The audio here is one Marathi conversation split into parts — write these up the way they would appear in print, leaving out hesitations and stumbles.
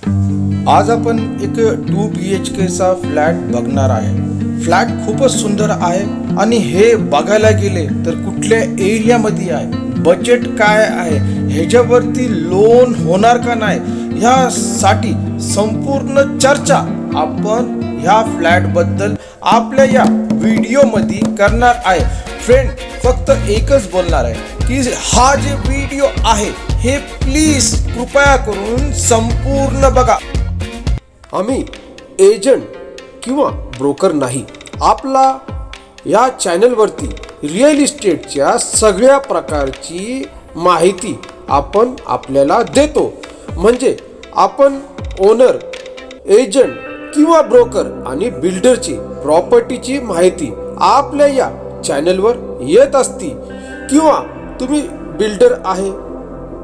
आज आपण एक 2 BHK चा फ्लॅट बघणार आहे। फ्लॅट खूपच सुंदर आहे आणि हे बघायला गेले तर कुठल्या एरियामध्ये आहे, बजेट काय आहे, ह्याच्यावरती लोन होणार का नाही, ह्यासाठी संपूर्ण चर्चा आपण ह्या फ्लॅट बद्दल आपल्या या व्हिडिओमध्ये करणार आहे। फ्रेंड, फक्त एकच बोलणार आहे की हा जे व्हिडिओ आहे हे प्लीज कृपया करून संपूर्ण बघा। आम्ही एजंट किंवा ब्रोकर नाही। आपला या चॅनलवरती रिअल इस्टेटच्या सगळ्या प्रकारची माहिती आपण आपल्याला देतो। म्हणजे आपण ओनर, एजंट किंवा ब्रोकर आणि बिल्डरची प्रॉपर्टीची माहिती आपल्या या चॅनलवर येत असती। किंवा तुम्ही बिल्डर आहे,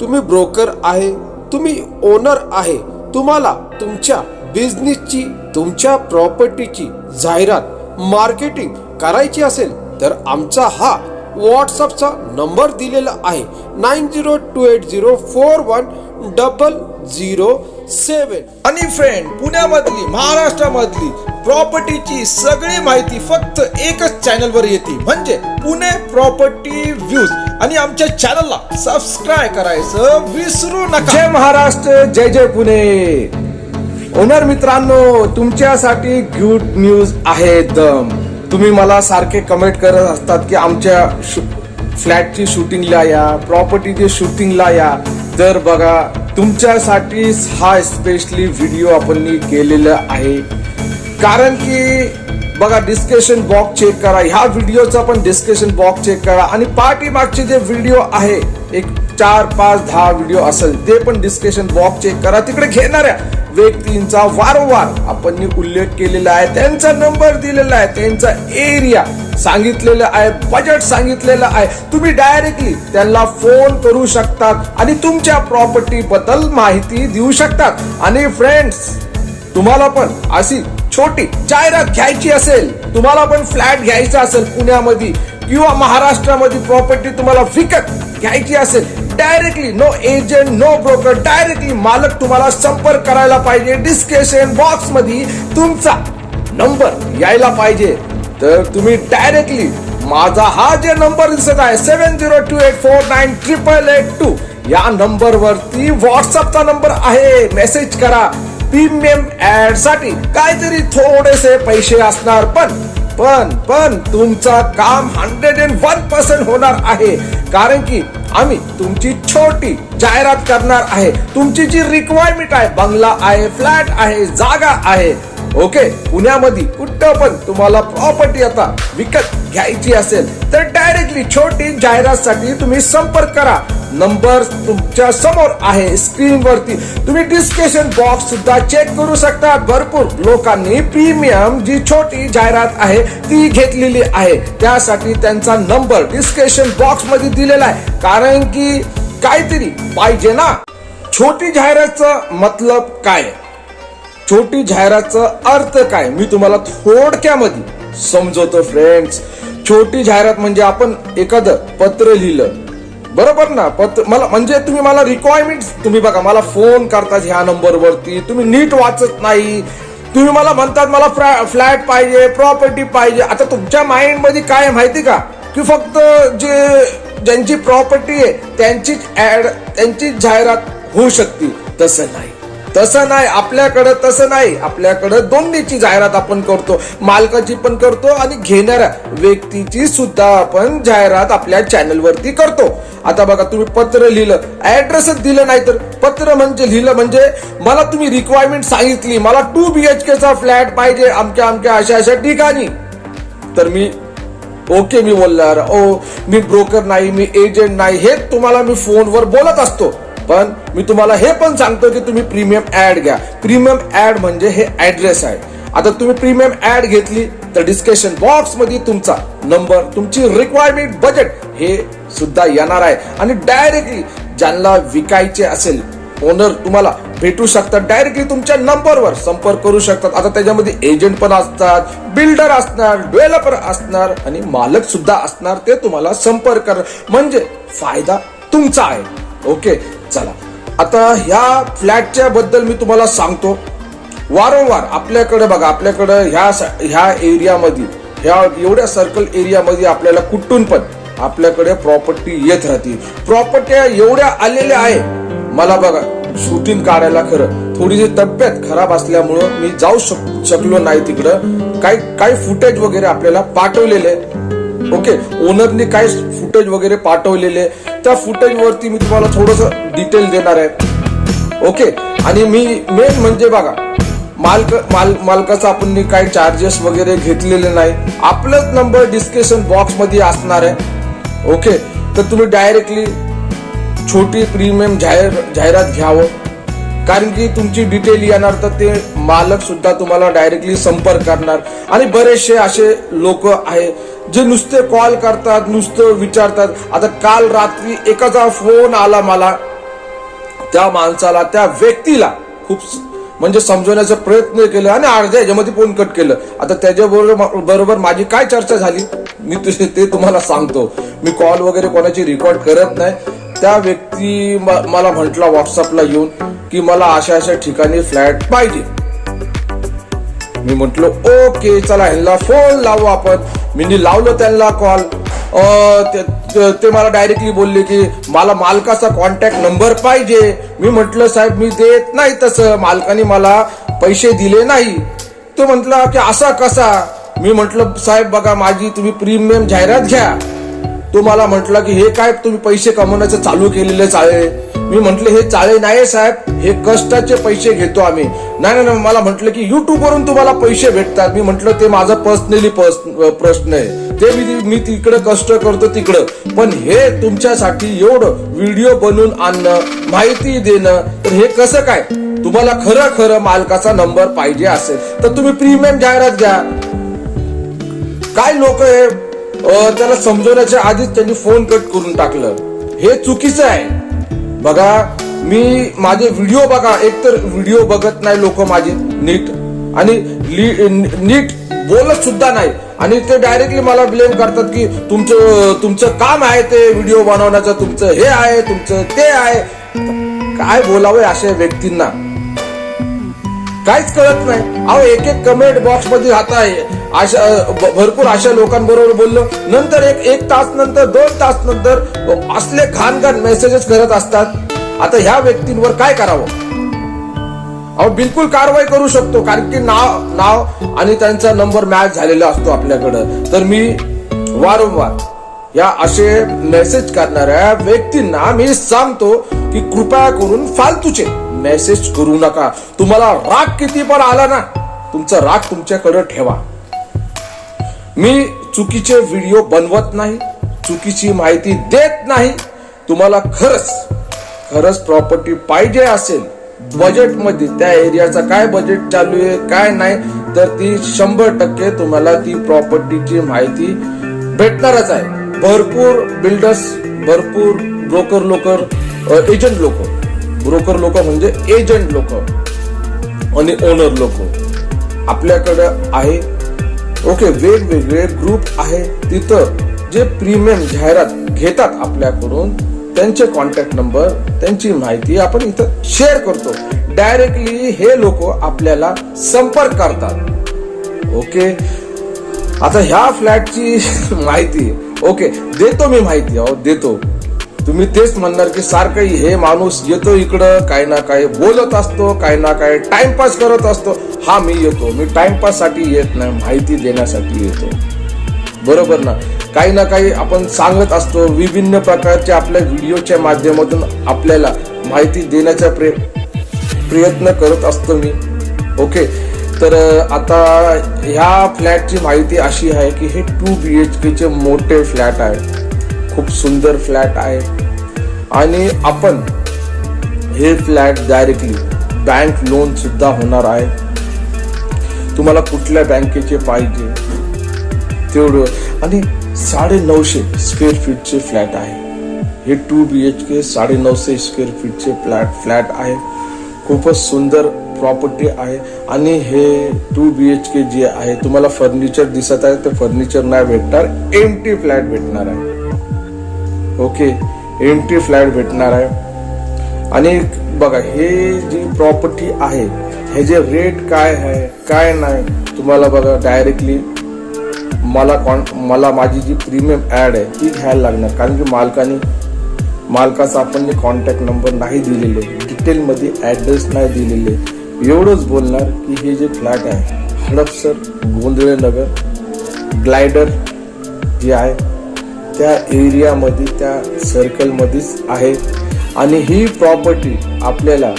तुम्ही ब्रोकर आहे, तुम्ही ओनर आहे, तुम्हाला तुमच्या बिझनेसची, तुमच्या प्रॉपर्टीची जाहिरात मार्केटिंग करायची असेल तर आमचा हा व्हॉट्सअपचा नंबर दिलेला आहे 9020410007। आणि फ्रेंड, पुण्यामधली, महाराष्ट्रामधली प्रॉपर्टीची सगळी माहिती फक्त एकच चॅनलवर येते, म्हणजे पुणे प्रॉपर्टी व्ह्यूज। आणि आमच्या चॅनलला सबस्क्राइब करायचं विसरू नका। जय महाराष्ट्र, जय जय पुणे। ओनर मित्रांनो, तुमच्यासाठी गुड न्यूज आहे एकदम। तुम्ही मला सारखे कमेंट करत असतात की आमच्या फ्लॅटची शूटिंगला या, प्रॉपर्टीची शूटिंगला या। तर बघा, तुमच्यासाठी हा स्पेशली व्हिडिओ आपण केलेला आहे। कारण की बघा, डिस्कशन बॉक्स चेक करा, ह्या व्हिडिओचा पण डिस्कशन बॉक्स चेक करा आणि पाठीमागचे जे व्हिडिओ आहे, एक 4, 5, 10 व्हिडिओ असेल, ते पण डिस्कशन बॉक्स चेक करा। तिकडे घेणाऱ्या व्यक्तींचा वारंवार आपण उल्लेख केलेला आहे, त्यांचा नंबर दिलेला आहे, त्यांचा एरिया सांगितलेला आहे, बजेट सांगितलेलं आहे। तुम्ही डायरेक्टली त्यांना फोन करू शकतात आणि तुमच्या प्रॉपर्टी बद्दल माहिती देऊ शकतात। आणि फ्रेंड्स, तुम्हाला पण अशी छोटी जाहिरात घ्यायची असेल, तुम्हाला पण फ्लॅट घ्यायचा असेल पुण्यामध्ये किंवा महाराष्ट्रामध्ये, प्रॉपर्टी तुम्हाला विकत घ्यायची असेल, directly no agent, no broker, directly मालक तुम्हाला संपर्क करायला पाहिजे। डिस्कशन बॉक्स मध्ये तुमचा नंबर यायला पाहिजे। तर तुम्ही डायरेक्टली माझा हा जे नंबर दिसत आहे 7028498882 या नंबर वरती व्हॉट्सअपचा नंबर आहे, मेसेज करा। प्रीमियम ऍड साठी काहीतरी थोडेसे पैसे असणार, पण तुमचा काम 101% होणार आहे। कारण की आम्ही तुमची छोटी जाहिरात करणार आहे। तुमची जी रिक्वायरमेंट आहे, बंगला आहे, फ्लॅट आहे, जागा आहे, ओके, पुण्यामध्ये कुठं पण तुम्हाला प्रॉपर्टी आता विकत घ्यायची असेल तर डायरेक्टली छोटी जाहिरातसाठी तुम्ही संपर्क करा। नंबर तुमच्या समोर आहे स्क्रीन वरती। तुम्ही डिस्कशन बॉक्स सुद्धा चेक करू शकता। भरपूर लोकांनी प्रीमियम जी छोटी जाहिरात आहे ती घेतलेली आहे, त्यासाठी त्यांचा नंबर डिस्कशन बॉक्स मध्ये दिलेला आहे। कारण की काहीतरी पाहिजे ना। छोटी जाहिरातचा मतलब काय, छोटी जाहिरातचा अर्थ काय, मी तुम्हाला थोडक्यामध्ये समजवतो फ्रेंड्स। छोटी जाहिरात म्हणजे आपण एखादं पत्र लिहिलं, बरोबर ना, पत्र मला म्हणजे तुम्ही मला रिक्वायरमेंट, तुम्ही बघा मला फोन करतात ह्या नंबर वरती, तुम्ही नीट वाचत नाही, तुम्ही मला म्हणतात मला फ्लॅट पाहिजे, प्रॉपर्टी पाहिजे। आता तुमच्या माइंड मध्ये काय माहिती का, की फक्त ज्यांची प्रॉपर्टी आहे त्यांचीच ऍड, त्यांचीच जाहिरात होऊ शकते। तसं नाही आपल्याकडे, तसं नाही। आपल्याकडे दोन्हीची जाहिरात आपण करतो, मालकाची पण करतो आणि घेणाऱ्या व्यक्तीची सुद्धा आपण जाहिरात आपल्या चॅनल वरती करतो। आता बघा, तुम्ही पत्र लिहिलं, ऍड्रेसच दिलं नाही तर पत्र म्हणजे लिहिलं, म्हणजे मला तुम्ही रिक्वायरमेंट सांगितली, मला 2 BHK चा फ्लॅट पाहिजे अमक्या अशा ठिकाणी, तर मी ओके मी बोलणार, मी ब्रोकर नाही, मी एजंट नाही, हे तुम्हाला मी फोनवर बोलत असतो। पण मी तुम्हाला हे पण सांगतो की तुम्ही प्रीमियम ऍड घ्या। प्रीमियम ऍड म्हणजे हे ऍड्रेस आहे। आता तुम्ही प्रीमियम ऍड घेतली तर डिस्कशन बॉक्स मध्ये तुमचा नंबर, तुमची रिक्वायरमेंट, बजेट हे सुद्धा येणार आहे। आणि डायरेक्टली ज्यांना विकायचे असेल, ओनर तुम्हाला भेटू शकतात, डायरेक्टली तुमच्या नंबरवर संपर्क करू शकतात। आता त्याच्यामध्ये एजंट पण असतात, बिल्डर असणार, डेव्हलपर असणार आणि मालक सुद्धा असणार, ते तुम्हाला संपर्क कर, म्हणजे फायदा तुमचा आहे। ओके, चला आता ह्या फ्लॅटच्या बद्दल मी तुम्हाला सांगतो. वारंवार आपल्याकडे बघा, आपल्याकडे ह्या एरियामध्ये, ह्या एवढ्या सर्कल एरियामध्ये आपल्याला कुठून पण आपल्याकडे प्रॉपर्टी येत राहते. प्रॉपर्ट्या एवढ्या आलेल्या आहे, मला बघा शूटिंग काढायला खरं थोडीशी तब्येत खराब असल्यामुळं मी जाऊ शकलो नाही तिकडं. काही फुटेज वगैरे आपल्याला पाठवलेले, ओके, ओनरनी काही फुटेज वगैरे पाठवलेले, त्या फुटेज वरती मी तुम्हाला थोडस डिटेल देणार आहे. ओके, आणि मी मेन म्हणजे बघा, मालकाचा आपण काही चार्जेस वगैरे घेतलेले नाही. आपलाच नंबर डिस्क्रिप्शन बॉक्स मध्ये असणार आहे. ओके, तर तुम्ही डायरेक्टली छोटी प्रीमियम जाहिरात घ्यावं, कारण की तुमची डिटेल येणार तर ते मालक सुद्धा तुम्हाला डायरेक्टली संपर्क करणार. आणि बरेचसे असे लोक आहे जे नुसते कॉल करतात, नुसतं विचारतात. आता काल रात्री एकाचा फोन आला मला, त्या माणसाला, त्या व्यक्तीला खूप म्हणजे समजवण्याचा प्रयत्न केला आणि अर्ध्या ह्याच्यामध्ये फोन कट केलं. आता त्याच्याबरोबर माझी काय चर्चा झाली मी ते तुम्हाला सांगतो. मी कॉल वगैरे कोणाची रेकॉर्ड करत नाही. त्या व्यक्ती मला म्हटला व्हॉट्सअपला येऊन की मला अशा ठिकाणी फ्लॅट पाहिजे. मी म्हटलो ओके, चला ह्यांना फोन लावू आपण. मी लावलो त्यांना कॉल. ते मला डायरेक्टली बोलले की मला मालकाचा कॉन्टॅक्ट नंबर पाहिजे. मी म्हटलं साहेब मी देत नाही, तसं मालकाने मला पैसे दिले नाही. तो म्हटला की असा कसा. मी म्हटलं साहेब बघा, माझी तुम्ही प्रीमियम जाहिरात घ्या. तो मला म्हटला की हे काय तुम्ही पैसे कमवण्याचं चालू केलेले चाळे. मी म्हटलं हे चाळे नाही साहेब, हे कष्टाचे पैसे घेतो आम्ही. नाही, मला म्हटलं की युट्यूब वरून तुम्हाला पैसे भेटतात. मी म्हटलं ते माझा पर्सनली प्रश्न आहे, ते मी तिकडे कष्ट करतो तिकडं. पण हे तुमच्यासाठी एवढं व्हिडिओ बनवून आणणं, माहिती देणं, तर हे कसं काय. तुम्हाला खरं मालकाचा नंबर पाहिजे असेल तर तुम्ही प्रीमियम जाहिरात घ्या. काय लोक त्याला समजवण्याच्या आधीच त्यांनी फोन कट करून टाकलं. हे चुकीचं आहे. बघा, मी माझे व्हिडिओ बघा, एकतर व्हिडिओ बघत नाही लोक माझे नीट, आणि नीट बोलत सुद्धा नाही. आणि ते डायरेक्टली मला ब्लेम करतात की तुमचं काम आहे ते व्हिडिओ बनवण्याचं, तुमचं हे आहे, तुमचं ते आहे. काय बोलावं अशा व्यक्तींना, काहीच कळत नाही. अहो एक कमेंट बॉक्स मध्ये राहताय, भरपूर अशा लोकांबरोबर बोललो, नंतर एक तास नंतर 2 तास नंतर असले घाण मेसेजेस करत असतात. आता ह्या व्यक्तींवर काय करावं. अहो बिलकुल कारवाई करू शकतो, कारण की नाव आणि त्यांचा नंबर मॅच झालेला असतो आपल्याकडं. तर मी वारंवार या असे मेसेज करणाऱ्या व्यक्तींना मी सांगतो की कृपया करून फालतूचे मेसेज करू नका. तुम्हाला राग किती पण आला ना, तुमचा राग तुमच्याकडे ठेवा. मी चुकीचे व्हिडिओ बनवत नाही, चुकीची माहिती देत नाही. तुम्हाला खरंच प्रॉपर्टी पाहिजे असेल बजेटमध्ये, त्या एरियाचा काय बजेट चालू आहे काय नाही, तर ती 100% तुम्हाला ती प्रॉपर्टीची माहिती भेटणारच आहे. भरपूर बिल्डर्स, भरपूर ब्रोकर लोक, एजंट लोक, ब्रोकर लोक म्हणजे एजंट लोक आणि ओनर लोक आपल्याकडे आहे. ओके, वेगवेगळे ग्रुप आहे तिथं जे प्रीमियम जाहिरात घेतात आपल्याकडून. त्यांचे कॉन्टॅक्ट नंबर, त्यांची माहिती आपण इथं शेअर करतो. डायरेक्टली हे लोक आपल्याला संपर्क करतात. ओके, आता ह्या फ्लॅटची माहिती ओके देतो मी, माहिती देतो. तुम्ही तेच म्हणणार की सारखं हे माणूस येतो इकडं, काही ना काही बोलत असतो, काही ना काही टाइमपास करत असतो. हा मी येतो, मी टाइमपास साठी येत नाही, माहिती देण्यासाठी येतो. बरोबर ना. काही ना काही आपण सांगत असतो, विभिन्न प्रकारच्या आपल्या व्हिडिओच्या माध्यमातून आपल्याला माहिती देण्याचा प्रयत्न करत असतो मी. ओके, तर आता ह्या फ्लॅटची माहिती अशी आहे की हे 2 BHK चे मोठे फ्लॅट आहे, खूप सुंदर फ्लॅट आहे. आणि आपण हे फ्लॅट डायरेक्टली बँक लोन सुद्धा होणार आहे. तुम्हाला कुठल्या बँकेचे पाहिजे तेवढं. आणि 950 स्क्वेअर फीटचे फ्लॅट आहे हे. 2 BHK 950 स्क्वेअर फीटचे फ्लॅट आहे. खूपच सुंदर प्रॉपर्टी आहे. आणि हे 2 BHK जे आहे, तुम्हाला फर्निचर दिसत आहे, ते फर्निचर नाही भेटणार, एम्प्टी फ्लॅट भेटणार आहे. ओके, एम्प्टी फ्लॅट भेटणार आहे. आणि बघा हे जी प्रॉपर्टी आहे हे जे रेट काय आहे काय नाही तुम्हाला बघा डायरेक्टली मला माझी जी प्रीमियम ऍड आहे ती घ्यायला लागणार, कारण की मालकाचा आपण कॉन्टॅक्ट नंबर नाही दिलेले, डिटेलमध्ये ऍड्रेस नाही दिलेले. एवढंच बोलणार की हे जे फ्लॅट आहे हडपसर गोंधळे नगर ग्लायडर जे आहे त्या एरियामध्ये त्या सर्कलमध्येच आहे. आणि ही प्रॉपर्टी आपल्याला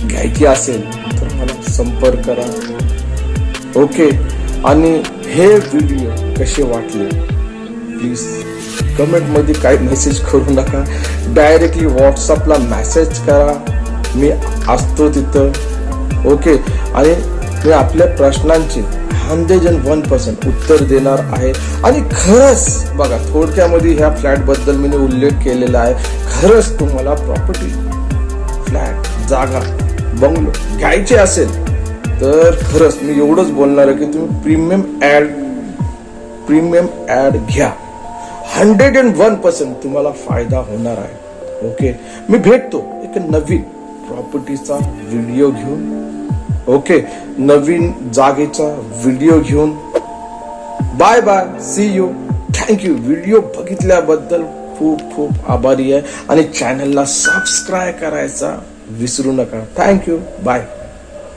घ्यायची असेल तर मला संपर्क करा. ओके. आणि हे व्हिडिओ कसे वाटले प्लीज कमेंटमध्ये काही मेसेज करू नका, डायरेक्टली व्हॉट्सअपला मेसेज करा, मी असतो तिथं. ओके. आणि मी आपल्या प्रश्नांचे 101% उत्तर देणार आहे. आणि खरंच बघा थोडक्यामध्ये ह्या फ्लॅट बद्दल मी उल्लेख केलेला आहे. खरंच तुम्हाला प्रॉपर्टी फ्लॅट जागा बंगलो घ्यायचे असेल तर खरंच मी एवढंच बोलणार आहे की तुम्ही प्रीमियम ऍड घ्या. 101% तुम्हाला फायदा होणार आहे. ओके. मी भेटतो एक नवीन प्रॉपर्टीचा व्हिडिओ घेऊन. ओके. नवीन जागेचा व्हिडिओ घेऊन. Bye bye, see you, thank you. Video बघितल्याबद्दल खूप खूप आभारी आहे. आणि चॅनलला सबस्क्राईब करायचा विसरू नका. थँक्यू. बाय.